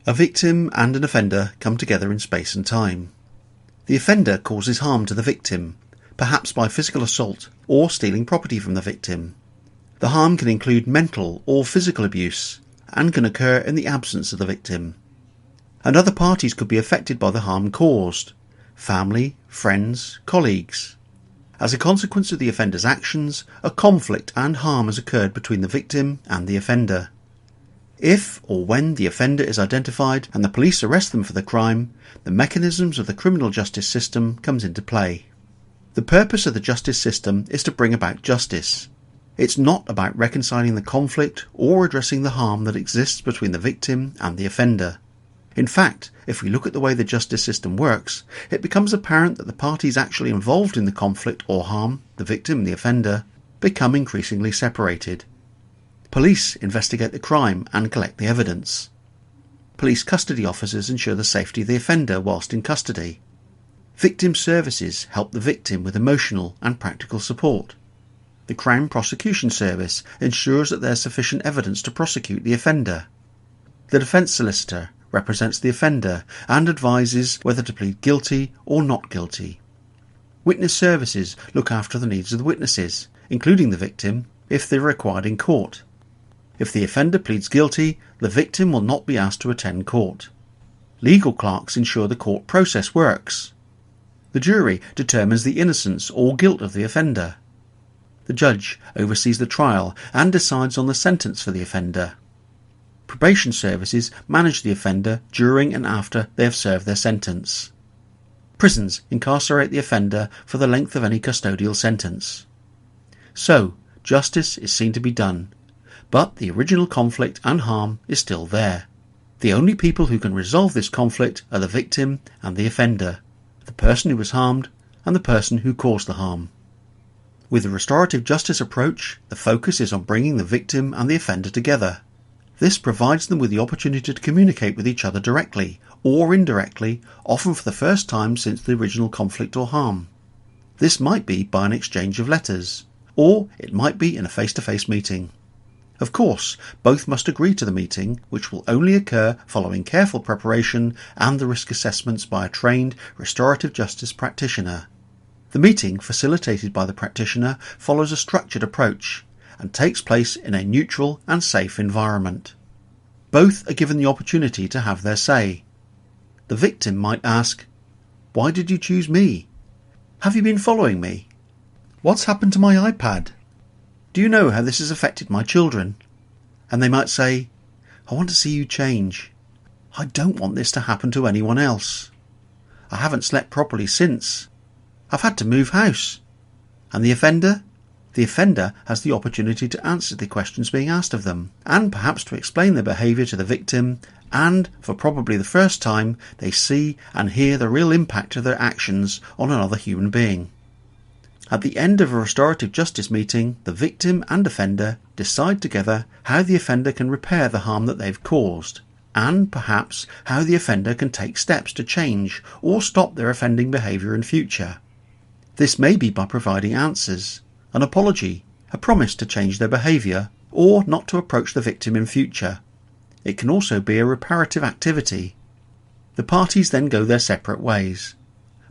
A victim and an offender come together in space and time. The offender causes harm to the victim, perhaps by physical assault or stealing property from the victim. The harm can include mental or physical abuse and can occur in the absence of the victim. And other parties could be affected by the harm caused: family, friends, colleagues. As a consequence of the offender's actions, a conflict and harm has occurred between the victim and the offender. If or when the offender is identified and the police arrest them for the crime, the mechanisms of the criminal justice system comes into play. The purpose of the justice system is to bring about justice. It's not about reconciling the conflict or addressing the harm that exists between the victim and the offender. In fact, if we look at the way the justice system works, it becomes apparent that the parties actually involved in the conflict or harm, the victim and the offender, become increasingly separated. Police investigate the crime and collect the evidence. Police custody officers ensure the safety of the offender whilst in custody. Victim services help the victim with emotional and practical support. The Crown Prosecution Service ensures that there is sufficient evidence to prosecute the offender. The defence solicitor represents the offender and advises whether to plead guilty or not guilty. Witness services look after the needs of the witnesses, including the victim, if they are required in court. If the offender pleads guilty, the victim will not be asked to attend court. Legal clerks ensure the court process works. The jury determines the innocence or guilt of the offender. The judge oversees the trial and decides on the sentence for the offender. Probation services manage the offender during and after they have served their sentence. Prisons incarcerate the offender for the length of any custodial sentence. So, justice is seen to be done, but the original conflict and harm is still there. The only people who can resolve this conflict are the victim and the offender, the person who was harmed and the person who caused the harm. With the restorative justice approach, the focus is on bringing the victim and the offender together. This provides them with the opportunity to communicate with each other directly or indirectly, often for the first time since the original conflict or harm. This might be by an exchange of letters, or it might be in a face-to-face meeting. Of course, both must agree to the meeting, which will only occur following careful preparation and the risk assessments by a trained restorative justice practitioner. The meeting, facilitated by the practitioner, follows a structured approach and takes place in a neutral and safe environment. Both are given the opportunity to have their say. The victim might ask, "Why did you choose me? Have you been following me? What's happened to my iPad? Do you know how this has affected my children?" And they might say, "I want to see you change. I don't want this to happen to anyone else. I haven't slept properly since. I've had to move house." And the offender? The offender has the opportunity to answer the questions being asked of them, and perhaps to explain their behaviour to the victim, and, for probably the first time, they see and hear the real impact of their actions on another human being. At the end of a restorative justice meeting, the victim and offender decide together how the offender can repair the harm that they've caused, and perhaps how the offender can take steps to change or stop their offending behaviour in future. This may be by providing answers, an apology, a promise to change their behaviour, or not to approach the victim in future. It can also be a reparative activity. The parties then go their separate ways,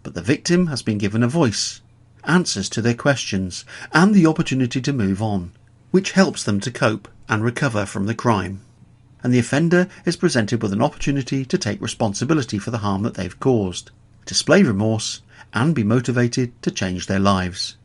but the victim has been given a voice, answers to their questions, and the opportunity to move on, which helps them to cope and recover from the crime. And the offender is presented with an opportunity to take responsibility for the harm that they've caused, display remorse, and be motivated to change their lives.